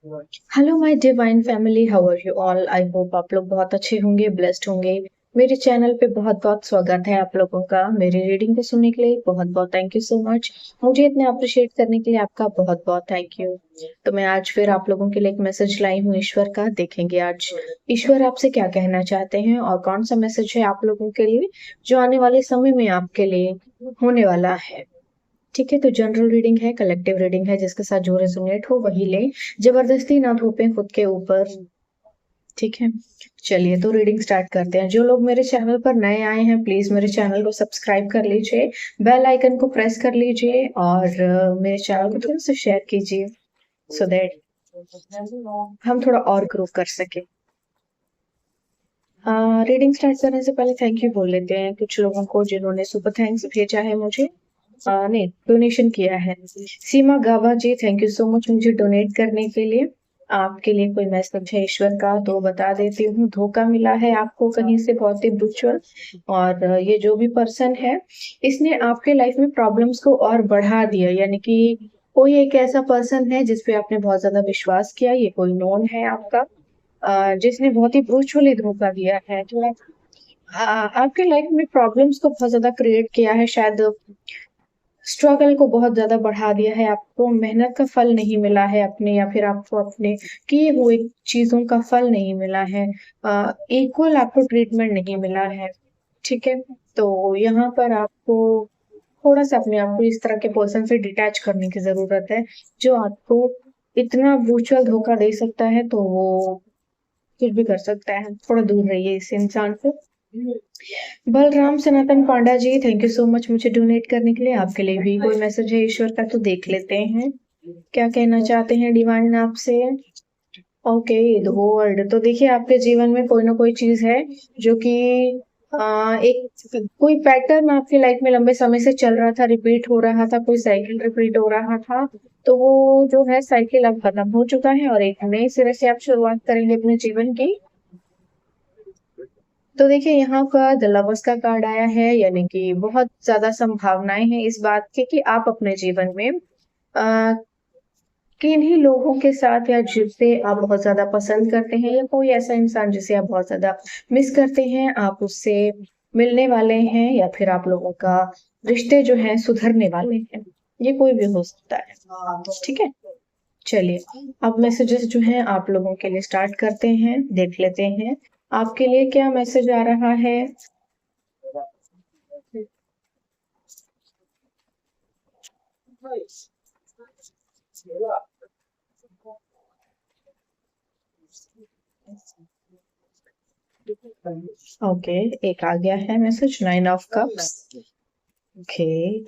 Hello my divine family, how are you all. I hope आप लोग बहुत अच्छे होंगे, ब्लेस्ड होंगे। मेरे चैनल पे बहुत बहुत स्वागत है आप लोगों का। मेरी रीडिंग को सुनने के लिए बहुत बहुत थैंक यू सो मच। मुझे इतने अप्रिशिएट करने के लिए आपका बहुत बहुत थैंक यू। तो मैं आज फिर आप लोगों के लिए एक मैसेज लाई हूँ ईश्वर का। देखेंगे आज ईश्वर आपसे क्या कहना चाहते हैं और कौन सा मैसेज है आप लोगों के लिए जो आने वाले समय में आपके लिए होने वाला है। ठीक है, तो जनरल रीडिंग है, कलेक्टिव रीडिंग है, जिसके साथ जो रेजोनेट हो वही ले। जबरदस्ती ना थोपें खुद के ऊपर। ठीक है, चलिए तो रीडिंग स्टार्ट करते हैं। जो लोग मेरे चैनल पर नए आए हैं प्लीज मेरे चैनल को सब्सक्राइब कर लीजिए, बेल आइकन को प्रेस कर लीजिए और मेरे चैनल को थोड़ा सा शेयर कीजिए सो दैट हम थोड़ा और ग्रो कर सके। रीडिंग स्टार्ट करने से पहले थैंक यू बोल लेते हैं कुछ लोगों को जिन्होंने सुपर थैंक्स भेजा है मुझे। नहीं, डोनेशन किया है। सीमा गावा जी, थैंक यू सो मच मुझे डोनेट करने के लिए। आपके लिए कोई मैसेज है ईश्वर का तो बता देती हूँ। धोखा मिला है आपको कहीं से बहुत ही ब्रुचुअल, और ये जो भी पर्सन है इसने आपके लाइफ में प्रॉब्लम्स को और बढ़ा दिया। यानी कि कोई एक ऐसा पर्सन है जिसपे आपने बहुत ज्यादा विश्वास किया। ये कोई नोन है आपका, जिसने बहुत ही ब्रूचुअली धोखा दिया है। थोड़ा आपके लाइफ में प्रॉब्लम्स को बहुत ज्यादा क्रिएट किया है, शायद स्ट्रगल को बहुत ज्यादा बढ़ा दिया है। आपको मेहनत का फल नहीं मिला है अपने, या फिर आपको अपने किए हुए चीजों का फल नहीं मिला है। इक्वल आपको ट्रीटमेंट नहीं मिला है। ठीक है, तो यहाँ पर आपको थोड़ा सा अपने आप को इस तरह के पर्सन से डिटैच करने की जरूरत है जो आपको इतना ब्रूचुअल धोखा दे सकता है। तो वो कुछ भी कर सकता है, थोड़ा दूर रहिए इस इंसान से। बलराम सनातन पांडा जी, थैंक यू सो मच मुझे डोनेट करने के लिए। आपके लिए भी कोई मैसेज है ईश्वर का तो देख लेते हैं क्या कहना चाहते हैं डिवाइन आपसे। Okay, the world. तो देखिए आपके जीवन में कोई ना कोई चीज है जो कि एक कोई पैटर्न आपकी लाइफ में लंबे समय से चल रहा था, रिपीट हो रहा था, कोई साइकिल रिपीट हो रहा था। तो वो जो है साइकिल अब खत्म हो चुका है और एक नए सिरे से आप शुरुआत करेंगे अपने जीवन की। तो देखिए यहाँ का द लवर्स का कार्ड आया है, यानी कि बहुत ज्यादा संभावनाएं हैं इस बात की कि आप अपने जीवन में आ, किन्हीं लोगों के साथ या जिसे आप बहुत ज्यादा पसंद करते हैं, या कोई ऐसा इंसान जिसे आप बहुत ज्यादा मिस करते हैं, आप उससे मिलने वाले हैं, या फिर आप लोगों का रिश्ते जो है सुधरने वाले हैं। ये कोई भी हो सकता है। ठीक है, चलिए अब मैसेजेस जो हैं आप लोगों के लिए स्टार्ट करते हैं, देख लेते हैं आपके लिए क्या मैसेज आ रहा है। ओके, एक आ गया है मैसेज, 9 ऑफ कप्स। ओके,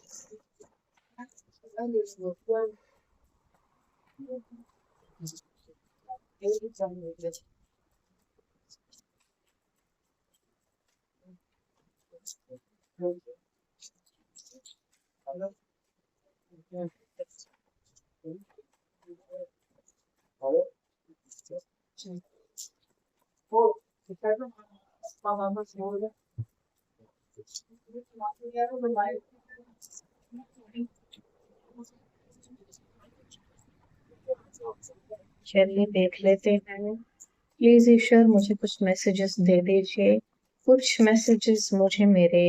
चलिए देख लेते हैं। प्लीज ईश्वर मुझे कुछ मैसेजेस दे दीजिए, कुछ मैसेजेस मुझे मेरे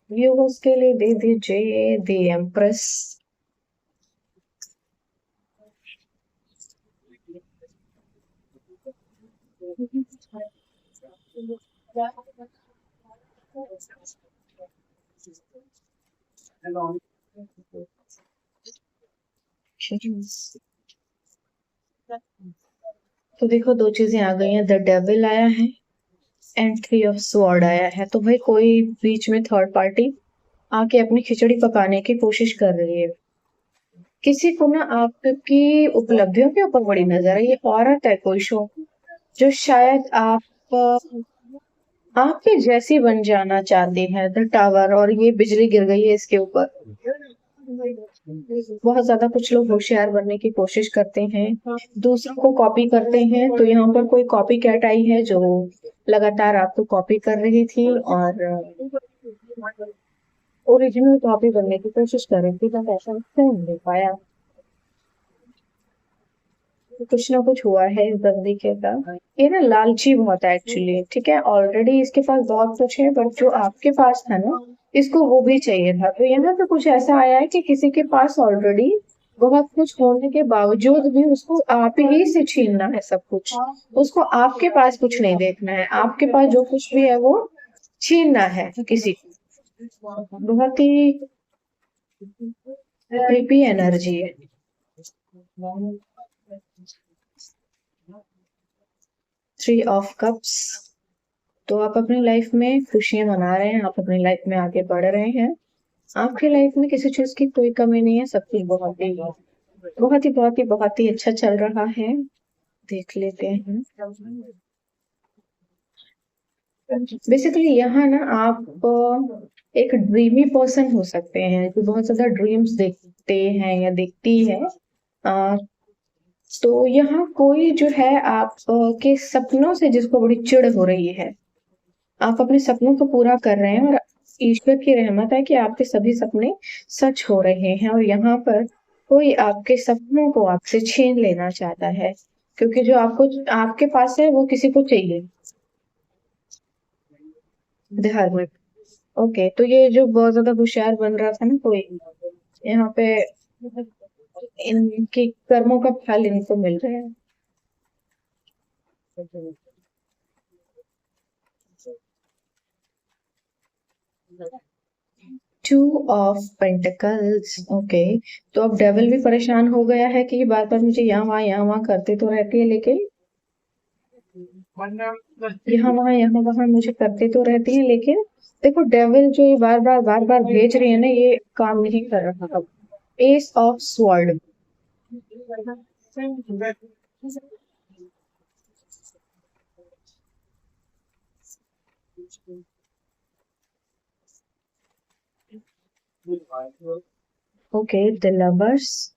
व्यूअर्स के लिए दे दीजिए। The empress. तो देखो दो चीजें आ गई हैं, द डेविल आया है एंड 3 ऑफ स्वॉर्ड आया है। तो भाई कोई बीच में थर्ड पार्टी आके अपनी खिचड़ी पकाने की कोशिश कर रही है। किसी को ना आपकी उपलब्धियों के ऊपर बड़ी नजर है। ये औरत है कोई शो, जो शायद आपके जैसी बन जाना चाहते हैं। द टावर, और ये बिजली गिर गई है इसके ऊपर। बहुत ज्यादा कुछ लोग होशियार बनने की कोशिश करते हैं, दूसरों को कॉपी करते हैं। तो यहाँ पर कोई कॉपी कैट आई है जो लगातार आपको कॉपी कर रही थी और ओरिजिनल कॉपी बनने की कोशिश कर रही थी, बट ऐसा क्यों नहीं पाया। कुछ ना कुछ हुआ है इस बंदी के साथ। ये ना लालची बहुत है एक्चुअली, ठीक है, ऑलरेडी इसके पास बहुत कुछ है, बट जो आपके पास था ना, इसको वो भी चाहिए था। तो यहाँ पे कुछ ऐसा आया है कि किसी के पास ऑलरेडी बहुत कुछ होने के बावजूद भी उसको आप ही से छीनना है सब कुछ। उसको आपके पास कुछ नहीं देखना है, आपके पास जो कुछ भी है वो छीनना है किसी को। बहुत ही क्रीपी एनर्जी है। 3 ऑफ कप्स। तो आप अपनी लाइफ में खुशियां मना रहे हैं, आप अपनी लाइफ में आगे बढ़ रहे हैं, आपकी लाइफ में किसी चीज की कोई कमी नहीं है, सब कुछ बहुत ही अच्छा चल रहा है। देख लेते हैं। बेसिकली यहाँ ना आप एक ड्रीमी पर्सन हो सकते हैं, जो बहुत ज्यादा ड्रीम्स देखते हैं या देखती है। तो यहाँ कोई जो है आप के सपनों से जिसको बड़ी चिढ़ हो रही है, आप अपने सपनों को पूरा कर रहे हैं और ईश्वर की रहमत है कि आपके सभी सपने सच हो रहे हैं। और यहाँ पर कोई आपके सपनों को आपसे छीन लेना चाहता है, क्योंकि जो आपको आपके पास है वो किसी को चाहिए। The hermit. ओके, तो ये जो बहुत ज्यादा होशियार बन रहा था ना कोई, यहाँ पे इनके कर्मों का फल इनको मिल रहा है। 2 ऑफ पेंटिकल्स। ओके, तो अब डेविल भी परेशान हो गया है कि बार बार मुझे यहाँ वहां करते तो रहती है, लेकिन यहाँ वहां मुझे करते तो रहती है, लेकिन देखो डेविल जो ये बार बार भेज रही है ना, ये काम नहीं कर रहा। अब S of sword. Okay, the lovers.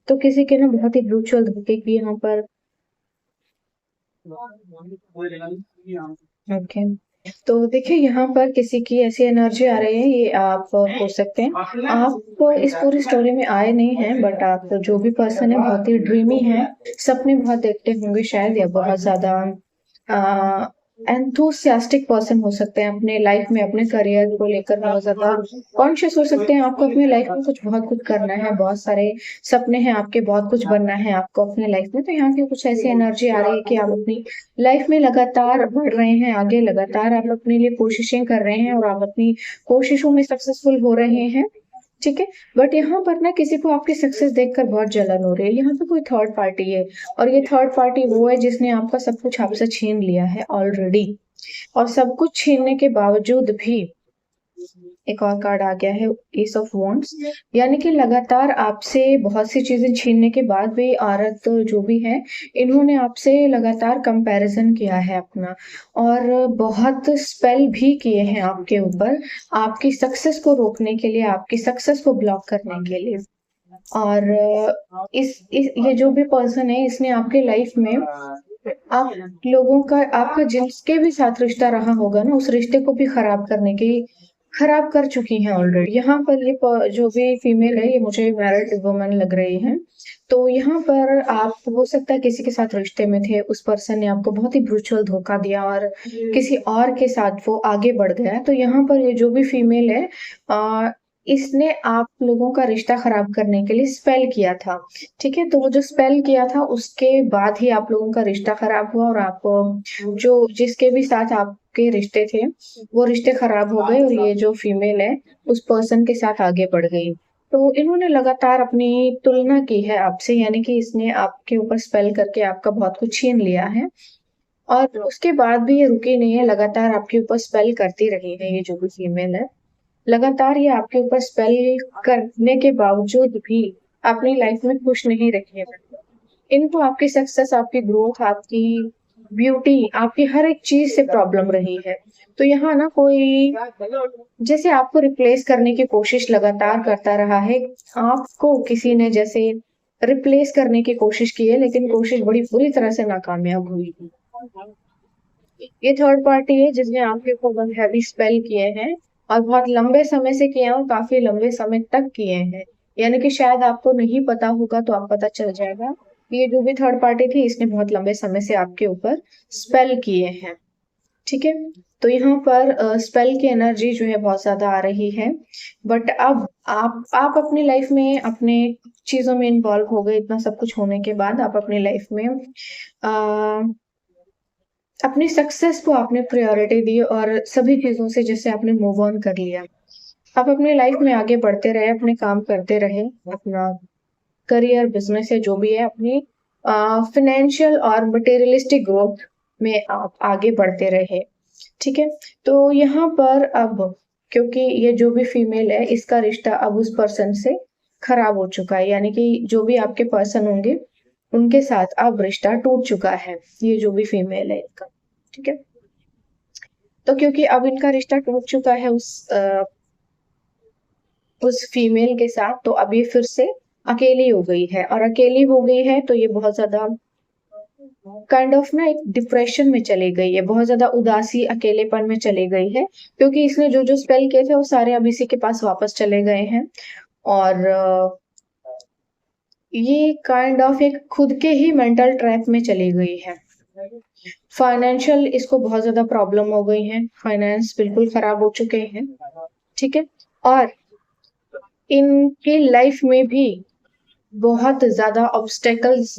तो किसी के ना बहुत ही ब्रूचुअल धोखे की यहाँ पर। ओके, तो देखिए यहाँ पर किसी की ऐसी एनर्जी आ रही है, ये आप हो सकते हैं, आप इस पूरी स्टोरी में आए नहीं हैं, बट आप जो भी पर्सन है बहुत ही ड्रीमी है, सपने बहुत देखते होंगे शायद, या बहुत ज्यादा एंथुसियास्टिक पर्सन हो सकते हैं अपने लाइफ में, अपने करियर को लेकर बहुत ज्यादा कॉन्शियस हो सकते हैं। आपको अपनी लाइफ में बहुत कुछ करना है, बहुत सारे सपने हैं आपके, बहुत कुछ बनना है आपको अपने लाइफ में। तो यहाँ की कुछ ऐसी एनर्जी आ रही है कि आप अपनी लाइफ में लगातार बढ़ रहे हैं आगे, लगातार आप अपने लिए कोशिशें कर रहे हैं और आप अपनी कोशिशों में सक्सेसफुल हो रहे हैं, ठीक है। बट यहाँ पर ना किसी को आपकी सक्सेस देखकर बहुत जलन हो रही है। यहाँ पे कोई थर्ड पार्टी है, और ये थर्ड पार्टी वो है जिसने आपका सब कुछ आपसे छीन लिया है ऑलरेडी। और सब कुछ छीनने के बावजूद भी एक और कार्ड आ गया है, एस ऑफ वॉन्ड्स। यानी कि लगातार आपसे बहुत सी चीजें छीनने के बाद भी औरत जो भी है, इन्होंने आपसे लगातार कंपैरिजन किया है अपना, और बहुत स्पेल भी किए हैं आपके ऊपर, आपकी सक्सेस को रोकने के लिए, आपकी सक्सेस को ब्लॉक करने के लिए। और इस ये जो भी पर्सन है, इसने आपके लाइफ में आप लोगों का, आपका जिसके भी साथ रिश्ता रहा होगा ना, उस रिश्ते को भी खराब कर चुकी हैं ऑलरेडी। यहाँ पर ये जो भी फीमेल है, ये मुझे मैरिड वुमन लग रही है। तो यहाँ पर आप हो सकता है किसी के साथ रिश्ते में थे, उस पर्सन ने आपको बहुत ही ब्रूचुअल धोखा दिया और किसी और के साथ वो आगे बढ़ गया। तो यहाँ पर ये जो भी फीमेल है, इसने आप लोगों का रिश्ता खराब करने के लिए स्पेल किया था, ठीक है। तो वो जो स्पेल किया था उसके बाद ही आप लोगों का रिश्ता खराब हुआ, और आप जो जिसके भी साथ आपके रिश्ते थे वो रिश्ते खराब हो गए, और ये जो फीमेल है उस पर्सन के साथ आगे बढ़ गई। तो इन्होंने लगातार अपनी तुलना की है आपसे, यानी कि इसने आपके ऊपर स्पेल करके आपका बहुत कुछ छीन लिया है, और उसके बाद भी ये रुकी नहीं है, लगातार आपके ऊपर स्पेल करती रही है। ये जो भी फीमेल है, लगातार ये आपके ऊपर स्पेल करने के बावजूद भी अपनी लाइफ में खुश नहीं रही है। इनको आपकी सक्सेस, आपकी ग्रोथ, आपकी ब्यूटी, आपकी हर एक चीज से प्रॉब्लम रही है। तो यहाँ ना कोई जैसे आपको रिप्लेस करने की कोशिश लगातार करता रहा है, आपको किसी ने जैसे रिप्लेस करने की कोशिश की है, लेकिन कोशिश बड़ी बुरी तरह से नाकामयाब हुई थी। ये थर्ड पार्टी है जिसने आपके ऊपर बहुत हैवी स्पेल किए हैं और बहुत लंबे समय से किए हैं और काफी लंबे समय तक किए हैं। यानी कि शायद आपको नहीं पता होगा तो आप पता चल जाएगा। ये जो भी थर्ड पार्टी थी इसने बहुत लंबे समय से आपके ऊपर स्पेल किए हैं। ठीक है, तो यहाँ पर स्पेल की एनर्जी जो है बहुत ज्यादा आ रही है। बट अब आप अपनी लाइफ में अपने चीजों में इन्वॉल्व हो गए, इतना सब कुछ होने के बाद आप अपनी लाइफ में अपनी सक्सेस को आपने प्रायोरिटी दी और सभी चीजों से जैसे आपने मूव ऑन कर लिया। आप अपनी लाइफ में आगे बढ़ते रहे, अपने काम करते रहे, अपना करियर बिजनेस है जो भी है, अपनी फाइनेंशियल और मटेरियलिस्टिक ग्रोथ में आप आगे बढ़ते रहे। ठीक है, तो यहाँ पर अब क्योंकि ये जो भी फीमेल है इसका रिश्ता अब उस पर्सन से खराब हो चुका है, यानी कि जो भी आपके पर्सन होंगे उनके साथ अब रिश्ता टूट चुका है, ये जो भी फीमेल है इनका। ठीक है, तो क्योंकि अब इनका रिश्ता टूट चुका है उस फीमेल के साथ, तो अब ये फिर से अकेली हो गई है, और अकेली हो गई है तो ये बहुत ज्यादा काइंड ऑफ ना एक डिप्रेशन में चली गई है, बहुत ज्यादा उदासी अकेलेपन में चली गई है, क्योंकि इसने जो जो स्पेल किए थे वो सारे अब इसी के पास वापस चले गए हैं। और ये काइंड ऑफ एक खुद के ही मेंटल ट्रैप में चली गई है। फाइनेंशियल इसको बहुत ज्यादा प्रॉब्लम हो गई है, फाइनेंस बिल्कुल खराब हो चुके हैं। ठीक है, और इनकी लाइफ में भी बहुत ज्यादा ऑब्स्टेकल्स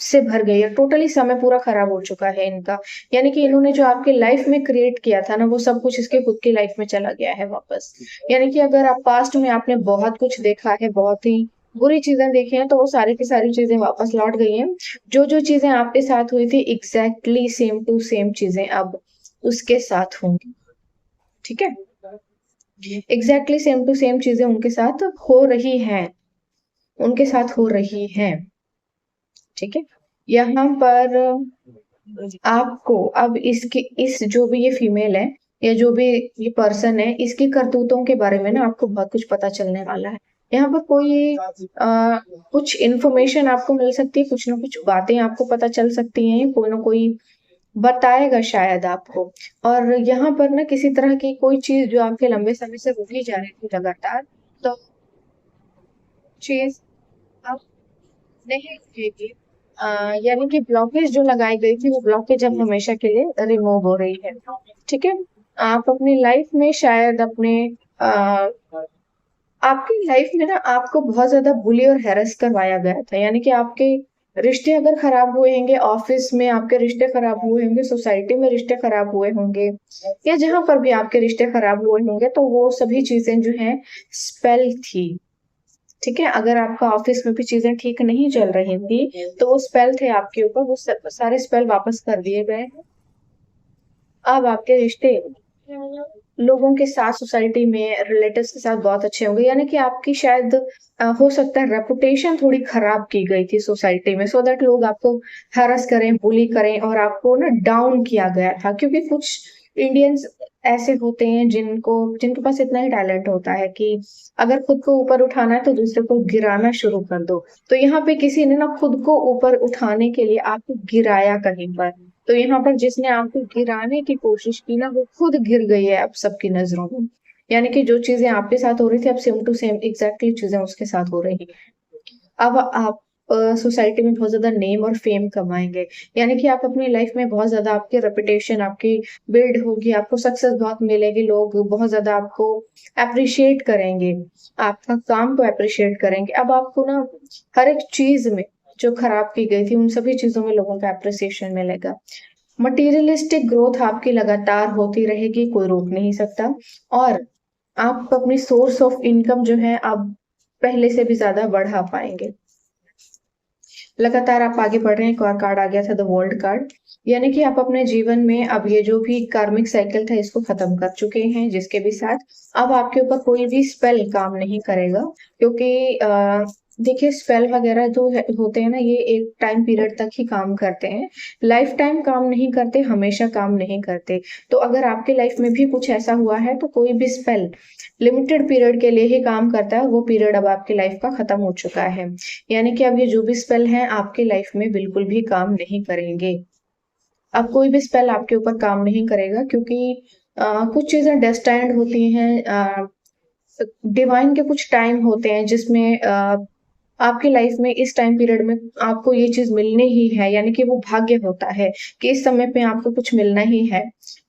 से भर गई है, टोटली समय पूरा खराब हो चुका है इनका। यानी कि इन्होंने जो आपके लाइफ में क्रिएट किया था ना वो सब कुछ इसके खुद की लाइफ में चला गया है वापस। यानी कि अगर आप पास्ट में आपने बहुत कुछ देखा है, बहुत ही बुरी चीजें देखी हैं, तो वो सारी की सारी चीजें वापस लौट गई हैं। जो जो चीजें आपके साथ हुई थी एग्जैक्टली सेम टू सेम चीजें अब उसके साथ होंगी। ठीक है, एग्जैक्टली सेम टू सेम चीजें उनके साथ हो रही हैं, उनके साथ हो रही हैं। ठीक है, यहाँ पर आपको अब इसके इस जो भी ये फीमेल है या जो भी ये पर्सन है इसकी करतूतों के बारे में ना आपको बहुत कुछ पता चलने वाला है। यहाँ पर कोई कुछ इन्फॉर्मेशन आपको मिल सकती है, कुछ ना कुछ बातें आपको पता चल सकती हैं, कोई ना कोई बताएगा शायद आपको। और यहाँ पर ना किसी तरह की कोई चीज जो आपके लंबे समय से रुकी जा रही थी लगातार, तो चीज अब नहीं रुकेगी। यानी कि ब्लॉकेज जो लगाई गई थी वो ब्लॉकेज अब हमेशा के लिए रिमूव हो रही है। ठीक है, आप अपनी लाइफ में शायद अपने आ, आपकी लाइफ में ना आपको बहुत ज्यादा बुली और हैरेस करवाया गया था। यानी कि आपके रिश्ते अगर खराब हुए होंगे, ऑफिस में आपके रिश्ते खराब हुए होंगे, सोसाइटी में रिश्ते खराब हुए होंगे, या जहां पर भी आपके रिश्ते खराब हुए होंगे, तो वो सभी चीजें जो है स्पेल थी। ठीक है, अगर आपका ऑफिस में भी चीजें ठीक नहीं चल रही थी तो वो स्पेल थे आपके ऊपर, वो सारे स्पेल वापस कर दिए गए हैं। अब आपके रिश्ते लोगों के साथ, सोसाइटी में रिलेटिव्स के साथ बहुत अच्छे होंगे। यानी कि आपकी शायद हो सकता है रेपुटेशन थोड़ी खराब की गई थी सोसाइटी में, सो दैट लोग आपको हैरस करें, बुली करें, और आपको ना डाउन किया गया था। क्योंकि कुछ इंडियंस ऐसे होते हैं जिनके पास इतना ही टैलेंट होता है कि अगर खुद को ऊपर उठाना है तो दूसरे को गिराना शुरू कर दो। तो यहाँ पे किसी ने ना खुद को ऊपर उठाने के लिए आपको गिराया कहीं पर, तो यहाँ पर जिसने आपको गिराने की कोशिश की ना वो खुद गिर गई है अब सबकी नजरों में। यानी कि जो चीजें आपके साथ हो रही थी अब सेम टू सेम एग्जैक्टली चीजें उसके साथ हो रही है। अब आप सोसाइटी में बहुत ज्यादा नेम और फेम कमाएंगे। यानी कि आप अपनी लाइफ में बहुत ज्यादा आपकी रेपुटेशन आपकी बिल्ड होगी, आपको सक्सेस बहुत मिलेगी, लोग बहुत ज्यादा आपको अप्रिशिएट करेंगे, आपका काम को अप्रिशिएट करेंगे। अब आपको ना हर एक चीज में जो खराब की गई थी उन सभी चीजों में लोगों का अप्रिसिएशन मिलेगा। मटेरियलिस्टिक ग्रोथ आपकी लगातार होती रहेगी, कोई रोक नहीं सकता। और आप अपनी सोर्स ऑफ इनकम जो है अब पहले से भी ज्यादा बढ़ा पाएंगे। लगातार आप आगे बढ़ रहे हैं। एक और कार्ड आ गया था द वर्ल्ड कार्ड, यानी कि आप अपने जीवन में अब ये जो भी कार्मिक साइकिल था इसको खत्म कर चुके हैं, जिसके भी साथ अब आपके ऊपर कोई भी स्पेल काम नहीं करेगा। क्योंकि देखिए स्पेल वगैरह जो होते हैं ना, ये एक टाइम पीरियड तक ही काम करते हैं, लाइफ टाइम काम नहीं करते, हमेशा काम नहीं करते। तो अगर आपके लाइफ में भी कुछ ऐसा हुआ है तो कोई भी स्पेल लिमिटेड पीरियड के लिए ही काम करता है, वो पीरियड अब आपकी लाइफ का खत्म हो चुका है। यानी कि अब ये जो भी स्पेल हैं आपके लाइफ में बिल्कुल भी काम नहीं करेंगे। अब कोई भी स्पेल आपके ऊपर काम नहीं करेगा, क्योंकि कुछ चीजें डेस्टाइन्ड होती हैं, डिवाइन के कुछ टाइम होते हैं जिसमें आपकी लाइफ में इस टाइम पीरियड में आपको ये चीज मिलनी ही है, यानी कि वो भाग्य होता है कि इस समय पे आपको कुछ मिलना ही है।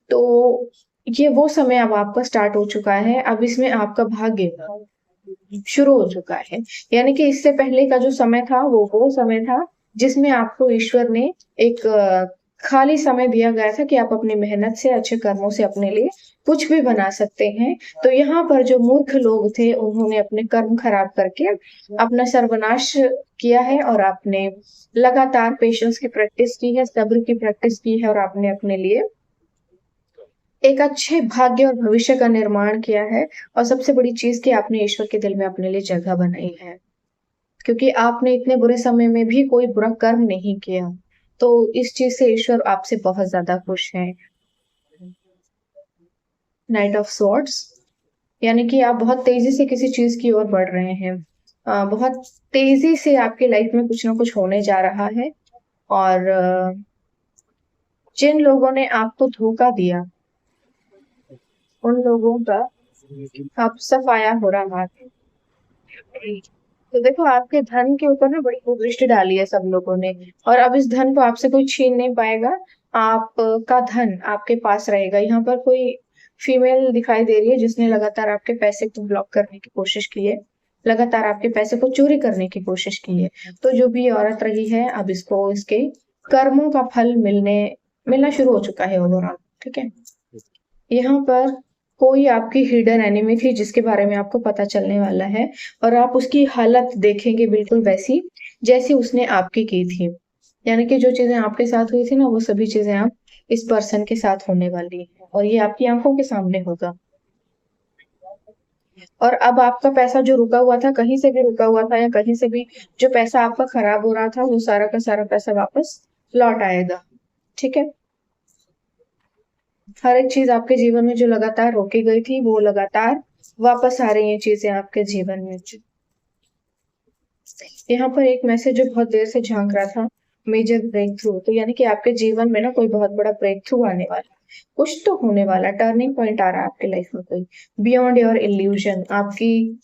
तो ये वो समय अब आपका स्टार्ट हो चुका है, अब इसमें आपका भाग्य शुरू हो चुका है। यानी कि इससे पहले का जो समय था वो समय था जिसमें आपको ईश्वर ने एक खाली समय दिया गया था कि आप अपनी मेहनत से, अच्छे कर्मों से अपने लिए कुछ भी बना सकते हैं। तो यहाँ पर जो मूर्ख लोग थे उन्होंने अपने कर्म खराब करके अपना सर्वनाश किया है, और आपने लगातार पेशेंस की प्रैक्टिस की है, सब्र की प्रैक्टिस की है, और आपने अपने लिए एक अच्छे भाग्य और भविष्य का निर्माण किया है। और सबसे बड़ी चीज कि आपने ईश्वर के दिल में अपने लिए जगह बनाई है, क्योंकि आपने इतने बुरे समय में भी कोई बुरा कर्म नहीं किया। तो इस चीज से ईश्वर आपसे बहुत ज्यादा खुश है। नाइट ऑफ स्वॉर्ड्स, यानी कि आप बहुत तेजी से किसी चीज की ओर बढ़ रहे हैं, बहुत तेजी से आपकी लाइफ में कुछ ना कुछ होने जा रहा है। और जिन लोगों ने आपको धोखा दिया उन लोगों का अब सफाया हो रहा है। तो देखो आपके धन के ऊपर ना बड़ी कुदृष्टि डाली है सब लोगों ने, और अब इस धन को आपसे कोई छीन नहीं पाएगा। आपका धन आपके पास रहेगा। यहाँ पर कोई फीमेल दिखाई दे रही है जिसने लगातार आपके पैसे को ब्लॉक करने की कोशिश की है, लगातार आपके पैसे को चोरी करने की कोशिश की है। तो जो भी औरत रही है अब इसको इसके कर्मों का फल मिलना शुरू हो चुका है ओवरऑल। ठीक है, यहाँ पर कोई आपकी हिडन एनिमी थी जिसके बारे में आपको पता चलने वाला है, और आप उसकी हालत देखेंगे बिल्कुल वैसी जैसी उसने आपकी की थी। यानी कि जो चीजें आपके साथ हुई थी ना, वो सभी चीजें आप इस पर्सन के साथ होने वाली है, और ये आपकी आंखों के सामने होगा। और अब आपका पैसा जो रुका हुआ था, कहीं से भी रुका हुआ था या कहीं से भी जो पैसा आपका खराब हो रहा था, वो सारा का सारा पैसा वापस लौट आएगा। ठीक है, हर एक चीज आपके जीवन में जो लगातार रोकी गई थी वो लगातार वापस आ रही है चीजें आपके जीवन में। यहाँ पर एक मैसेज जो बहुत देर से झांक रहा था, मेजर ब्रेक थ्रू, तो यानी कि आपके जीवन में ना कोई बहुत बड़ा ब्रेक थ्रू आने वाला, कुछ तो होने वाला, टर्निंग पॉइंट आ रहा है आपके लाइफ में कोई, बियॉन्ड योर इल्यूजन, आपकी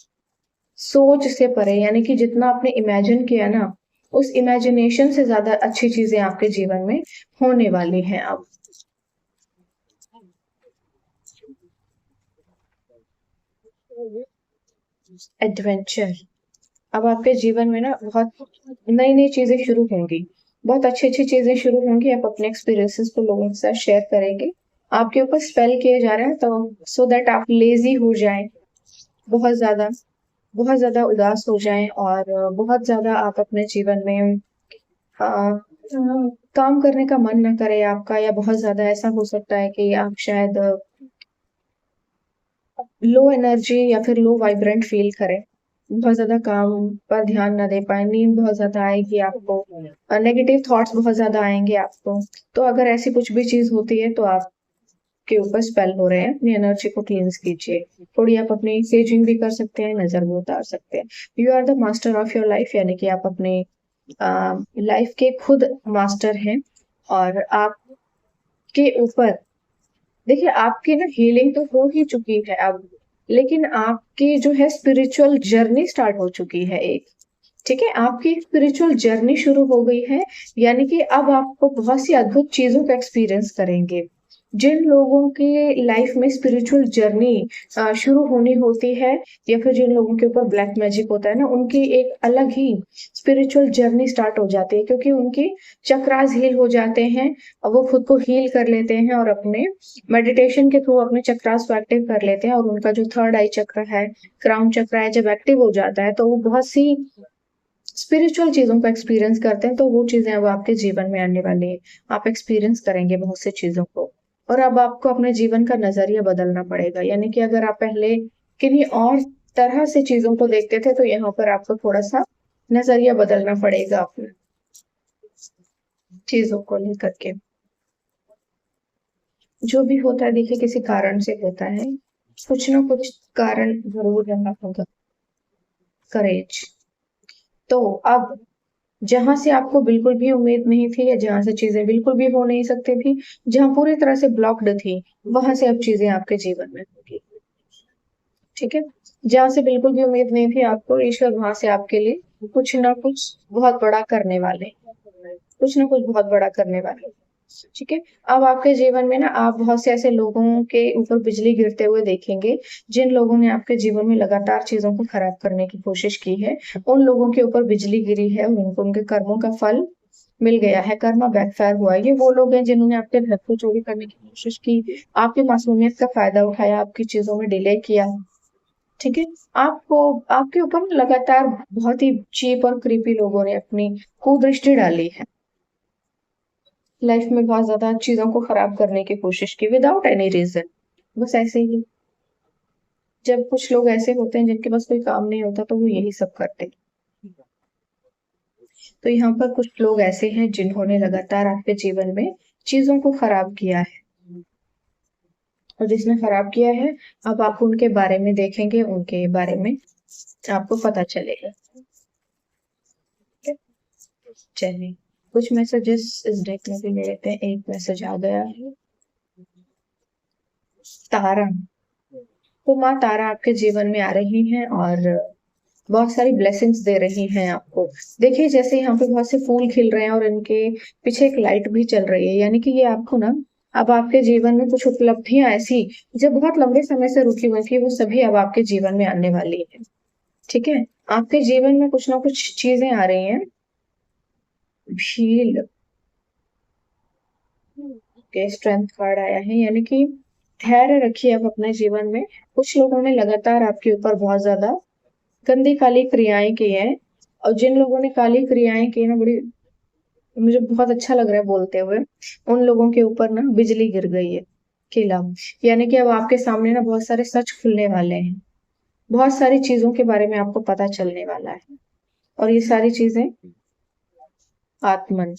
सोच से परे। यानी कि जितना आपने इमेजिन किया ना, उस इमेजिनेशन से ज्यादा अच्छी चीजें आपके जीवन में होने वाली हैं अब। एडवेंचर, अब आपके जीवन में ना बहुत नई नई चीजें शुरू होंगी, बहुत अच्छी अच्छी चीजें शुरू होंगी। आप अपने एक्सपीरियंसेस को लोगों के साथ शेयर करेंगे। आपके ऊपर स्पेल किए जा रहे हैं तो सो दैट आप लेजी हो जाएं, बहुत ज्यादा, बहुत ज्यादा उदास हो जाएं, और बहुत ज्यादा आप अपने जीवन में काम करने का मन ना करे आपका, या बहुत ज्यादा ऐसा हो सकता है कि आप शायद लो एनर्जी या फिर लो वाइब्रेंट फील करें, बहुत ज्यादा काम पर ध्यान ना दे पाए, नींद बहुत ज्यादा आएगी आपको, नेगेटिव थॉट्स बहुत ज्यादा आएंगे आपको। तो अगर ऐसी कुछ भी चीज होती है तो आपके ऊपर स्पेल हो रहे हैं, अपनी एनर्जी को क्लींस कीजिए। थोड़ी आप अपनी सेजिंग भी कर सकते हैं, नजर भी उतार सकते हैं। You are the master of your life, यानी कि आप अपने लाइफ के खुद मास्टर हैं। और आपके ऊपर देखिए आपकी ना हीलिंग तो हो ही चुकी है अब, लेकिन आपकी जो है स्पिरिचुअल जर्नी स्टार्ट हो चुकी है एक। ठीक है, आपकी एक स्पिरिचुअल जर्नी शुरू हो गई है, यानी कि अब आपको बहुत सी अद्भुत चीजों का एक्सपीरियंस करेंगे। जिन लोगों की लाइफ में स्पिरिचुअल जर्नी शुरू होनी होती है, या फिर जिन लोगों के ऊपर ब्लैक मैजिक होता है ना, उनकी एक अलग ही स्पिरिचुअल जर्नी स्टार्ट हो जाती है, क्योंकि उनकी चक्रास हील हो जाते हैं, और वो खुद को हील कर लेते हैं, और अपने मेडिटेशन के थ्रू अपने चक्रास को एक्टिव कर लेते हैं। और उनका जो थर्ड आई चक्र है, क्राउन चक्र है, जब एक्टिव हो जाता है तो वो बहुत सी स्पिरिचुअल चीजों का एक्सपीरियंस करते हैं। तो वो चीजें अब आपके जीवन में आने वाली है, आप एक्सपीरियंस करेंगे बहुत सी चीजों को। और अब आपको अपने जीवन का नजरिया बदलना पड़ेगा, यानी कि अगर आप पहले किन्हीं और तरह से चीजों को देखते थे, तो यहाँ पर आपको थोड़ा सा नजरिया बदलना पड़ेगा अपना चीजों को लेकर के। जो भी होता है देखिए किसी कारण से होता है, कुछ ना कुछ कारण जरूर रहा होगा। करेज। तो अब जहां से आपको बिल्कुल भी उम्मीद नहीं थी या जहां से चीजें बिल्कुल भी हो नहीं सकती थी, जहां पूरी तरह से ब्लॉक्ड थी, वहां से अब चीजें आपके जीवन में होगी। ठीक है, जहां से बिल्कुल भी उम्मीद नहीं थी आपको, ईश्वर वहां से आपके लिए कुछ ना कुछ बहुत बड़ा करने वाले, कुछ ना कुछ बहुत बड़ा करने वाले। ठीक है, अब आपके जीवन में ना आप बहुत से ऐसे लोगों के ऊपर बिजली गिरते हुए देखेंगे, जिन लोगों ने आपके जीवन में लगातार चीजों को खराब करने की कोशिश की है, उन लोगों के ऊपर बिजली गिरी है और उनको उनके कर्मों का फल मिल गया है, कर्मा बैकफायर हुआ है। ये वो लोग हैं जिन्होंने आपके घर को चोरी करने की कोशिश की, आपकी मासूमियत का फायदा उठाया, आपकी चीजों में डिले किया। ठीक है, आपको आपके ऊपर लगातार बहुत ही चीप और क्रीपी लोगों ने अपनी कुदृष्टि डाली है, लाइफ में बहुत ज्यादा चीजों को खराब करने की कोशिश की विदाउट एनी रीजन, बस ऐसे ही। जब कुछ लोग ऐसे होते हैं जिनके पास कोई काम नहीं होता तो वो यही सब करते हैं। तो यहाँ पर कुछ लोग ऐसे हैं जिन्होंने लगातार आपके जीवन में चीजों को खराब किया है, और जिसने खराब किया है अब आप उनके बारे में देखेंगे, उनके बारे में आपको पता चलेगा। चलिए कुछ मैसेजेस इस डेक में भी ले लेते हैं। एक मैसेज आ गया है, तारा। तो माँ तारा आपके जीवन में आ रही हैं और बहुत सारी ब्लेसिंग्स दे रही हैं आपको। देखिए जैसे यहाँ पे बहुत से फूल खिल रहे हैं और इनके पीछे एक लाइट भी चल रही है, यानी कि ये आपको ना अब आपके जीवन में कुछ उपलब्धियां ऐसी जो बहुत लंबे समय से रुकी हुई थी, वो सभी अब आपके जीवन में आने वाली है। ठीक है, आपके जीवन में कुछ ना कुछ चीजें आ रही हैं। भील के स्ट्रेंथ कार्ड आया है, यानी कि धैर्य रखिए आप अपने जीवन में। कुछ लोगों ने लगातार आपके ऊपर बहुत ज्यादा गंदी काली क्रियाएं की हैं, और जिन लोगों ने काली क्रियाएं की ना, बड़ी मुझे बहुत अच्छा लग रहा है बोलते हुए, उन लोगों के ऊपर ना बिजली गिर गई है, किला। यानी कि अब आपके सामने ना बहुत सारे सच खुलने वाले हैं, बहुत सारी चीजों के बारे में आपको पता चलने वाला है, और ये सारी चीजें आत्मन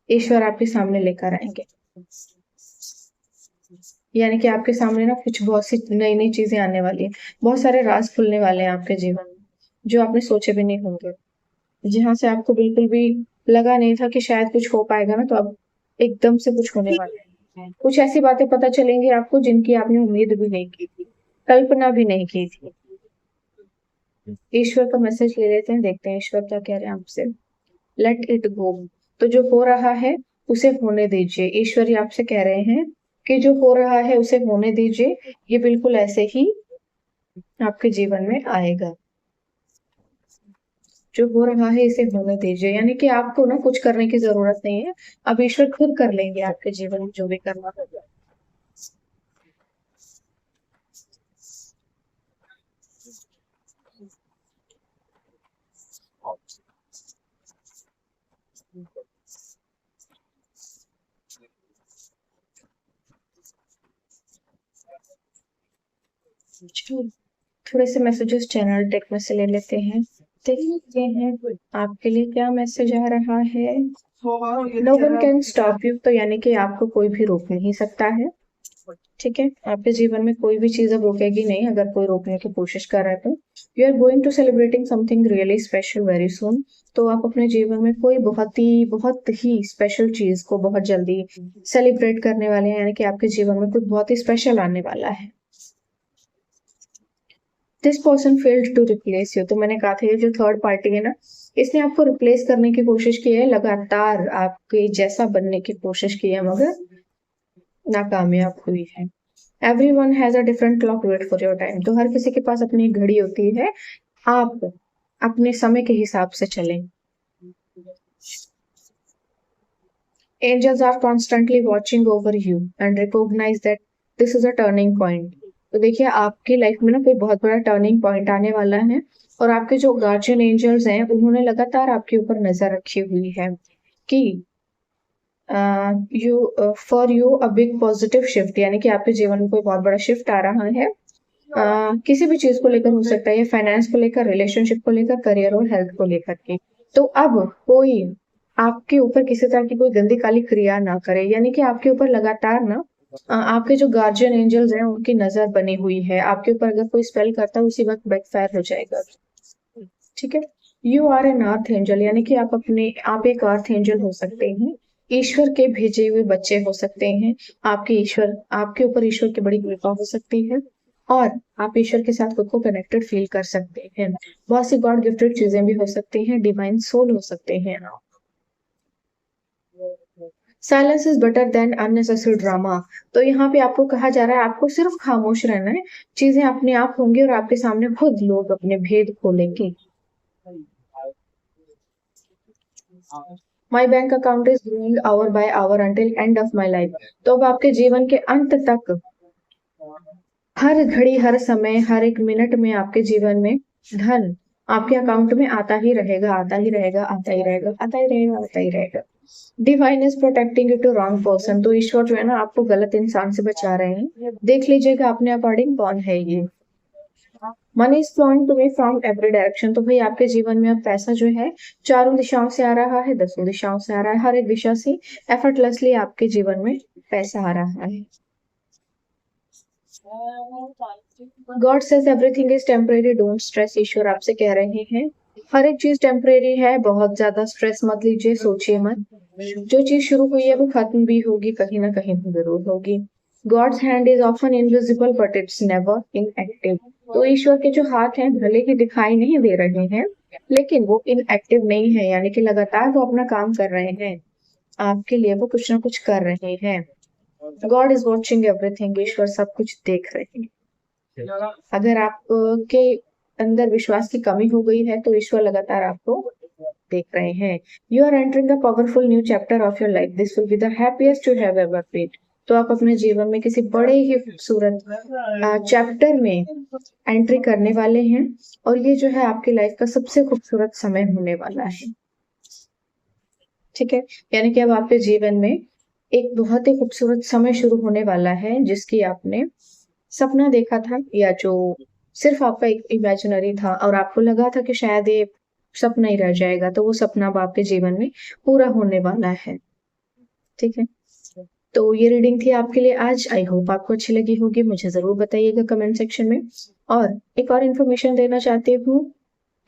ईश्वर आपके सामने लेकर आएंगे। यानी कि आपके सामने ना कुछ बहुत सी नई नई चीजें आने वाली है, बहुत सारे राज खुलने वाले हैं आपके जीवन में, जो आपने सोचे भी नहीं होंगे। जहां से आपको बिल्कुल भी लगा नहीं था कि शायद कुछ हो पाएगा ना, तो अब एकदम से कुछ होने वाला है। कुछ ऐसी बातें पता चलेंगी आपको जिनकी आपने उम्मीद भी नहीं की थी, कल्पना भी नहीं की थी। ईश्वर का मैसेज ले लेते हैं, देखते हैं ईश्वर क्या कह रहे हैं आपसे। Let it go. तो जो हो रहा है उसे होने दीजिए। ईश्वर ही आपसे कह रहे हैं कि जो हो रहा है उसे होने दीजिए, ये बिल्कुल ऐसे ही आपके जीवन में आएगा। जो हो रहा है इसे होने दीजिए, यानी कि आपको ना कुछ करने की जरूरत नहीं है, अब ईश्वर खुद कर लेंगे आपके जीवन में जो भी करना होगा। थोड़े से मैसेजेस चैनल टेक में से ले लेते हैं, देखते हैं आपके लिए क्या मैसेज आ रहा है। No one can stop you, तो यानी कि आपको कोई भी रोक नहीं सकता है। ठीक है, आपके जीवन में कोई भी चीज अब रोकेगी नहीं, अगर कोई रोकने की कोशिश कर रहा है तो। You are going to celebrating something really special very soon. तो आप अपने जीवन में कोई बहुत ही स्पेशल चीज को बहुत जल्दी सेलिब्रेट करने वाले हैं, यानी कि आपके जीवन में कुछ बहुत ही स्पेशल आने वाला है। This person failed to replace you, तो मैंने कहा था ये जो थर्ड पार्टी है ना, इसने आपको रिप्लेस करने की कोशिश की है, लगातार आपके जैसा बनने की कोशिश की है, मगर नाकामयाब हुई है। Everyone has a different clock, wait for your time। तो हर किसी के पास अपनी घड़ी होती है, आप अपने समय के हिसाब से चलें। Angels are constantly watching over you and recognize that this is a turning point। तो देखिए आपकी लाइफ में ना कोई बहुत बड़ा टर्निंग पॉइंट आने वाला है, और आपके जो गार्जियन एंजल्स हैं उन्होंने लगातार आपके ऊपर नजर रखी हुई है कि for you a big positive shift, यानी कि आपके जीवन में कोई बहुत बड़ा शिफ्ट आ रहा है। किसी भी चीज को लेकर हो सकता है, ये फाइनेंस को लेकर, रिलेशनशिप को लेकर, करियर और हेल्थ को लेकर के। तो अब कोई आपके ऊपर किसी तरह की कोई गंदी काली क्रिया ना करे, यानी कि आपके ऊपर लगातार ना आपके जो गार्जियन एंजल्स हैं उनकी नजर बनी हुई है। आपके ऊपर अगर कोई स्पेल करता है उसी वक्त बैकफायर हो जाएगा। ठीक है। You are an earth angel, यानी कि आप एक अर्थ एंजल हो सकते हैं, ईश्वर के भेजे हुए बच्चे हो सकते हैं। आपके ऊपर ईश्वर की बड़ी कृपा हो सकती है और आप ईश्वर के साथ खुद को कनेक्टेड फील कर सकते हैं। बहुत सी गॉड गिफ्टेड चीजें भी हो सकती हैं, डिवाइन सोल हो सकते हैं। Silence is better than unnecessary drama. तो यहाँ पे आपको कहा जा रहा है आपको सिर्फ खामोश रहना है, चीजें अपने आप होंगी और आपके सामने खुद लोग अपने भेद खोलेंगे। My bank account is growing hour by hour until end of my life. तो अब आपके जीवन के अंत तक हर घड़ी, हर समय, हर एक मिनट में आपके जीवन में धन आपके अकाउंट में आता ही रहेगा, आता ही रहेगा, आता ही रहेगा, आता ही रहेगा, आता ही रहेगा। Divine is protecting you to wrong person. तो ईश्वर जो है ना आपको गलत इंसान से बचा रहे हैं। देख लीजिएगा अपने अकॉर्डिंग कौन है ये। Money is flowing to me from every direction. तो भाई आपके जीवन में अब पैसा जो है चारों दिशाओं से आ रहा है, 10 दिशाओं से आ रहा है, हर एक दिशा से एफर्टलेसली आपके जीवन में पैसा आ रहा है। God says everything is temporary, don't stress. ईश्वर आपसे कह रहे हैं हर एक चीज टेम्परेरी है, बहुत ज्यादा स्ट्रेस मत लीजिए, सोचिए मत। जो चीज शुरू हुई है वो खत्म भी होगी, कहीं ना कहीं तो जरूर होगी। God's hand is often invisible but it's never inactive. तो ईश्वर के जो हाथ हैं भले ही दिखाई नहीं दे रहे हैं, लेकिन वो इनएक्टिव नहीं है, यानी कि लगातार वो अपना काम कर रहे हैं। आपके लिए वो कुछ ना कुछ कर रहे हैं। God is watching everything. ईश्वर सब कुछ देख रहे हैं। अगर आपके अंदर विश्वास की कमी हो गई है तो ईश्वर लगातार आपको देख रहे हैं। You are entering the powerful new chapter of your life, this will be the happiest you have ever been. तो आप अपने जीवन में किसी बड़े ही खूबसूरत चैप्टर में एंट्री करने वाले हैं और ये जो है आपकी लाइफ का सबसे खूबसूरत समय होने वाला है। ठीक है, यानी कि अब आपके जीवन में एक बहुत ही खूबसूरत समय शुरू होने वाला है जिसकी आपने सपना देखा था, या जो सिर्फ आपका एक इमेजिनरी था और आपको लगा था कि शायद ये सपना ही रह जाएगा, तो वो सपना अब आपके जीवन में पूरा होने वाला है। ठीक है, तो ये रीडिंग थी आपके लिए आज। आई होप आपको अच्छी लगी होगी, मुझे जरूर बताइएगा कमेंट सेक्शन में। और एक और इन्फॉर्मेशन देना चाहती हूँ,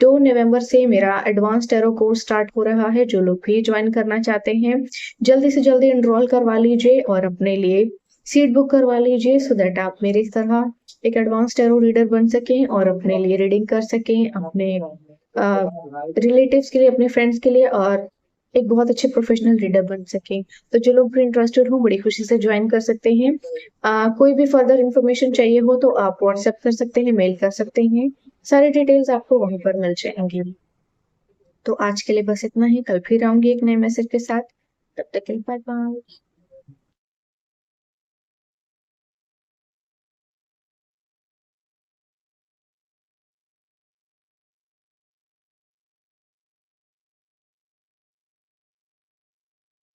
2 नवंबर से मेरा एडवांस टैरो कोर्स स्टार्ट हो रहा है। जो लोग भी ज्वाइन करना चाहते हैं जल्दी से जल्दी एनरोल करवा लीजिए और अपने लिए सीट बुक करवा लीजिए, सो दैट आप मेरी तरह एक एडवांस टैरो रीडर बन सकें और अपने लिए रीडिंग कर सकें, अपने रिलेटिव्स के लिए, अपने फ्रेंड्स के लिए, और एक बहुत अच्छे प्रोफेशनल रीडर बन सकें। तो जो लोग भी इंटरेस्टेड हो बड़ी खुशी से ज्वाइन कर सकते हैं। कोई भी फर्दर इन्फॉर्मेशन चाहिए हो तो आप व्हाट्सएप कर सकते हैं, मेल कर सकते हैं, सारी डिटेल्स आपको वहीं पर मिल जाएंगी। तो आज के लिए बस इतना ही, कल फिर आऊंगी एक नए मैसेज के साथ। तब तक के लिए बाय बाय।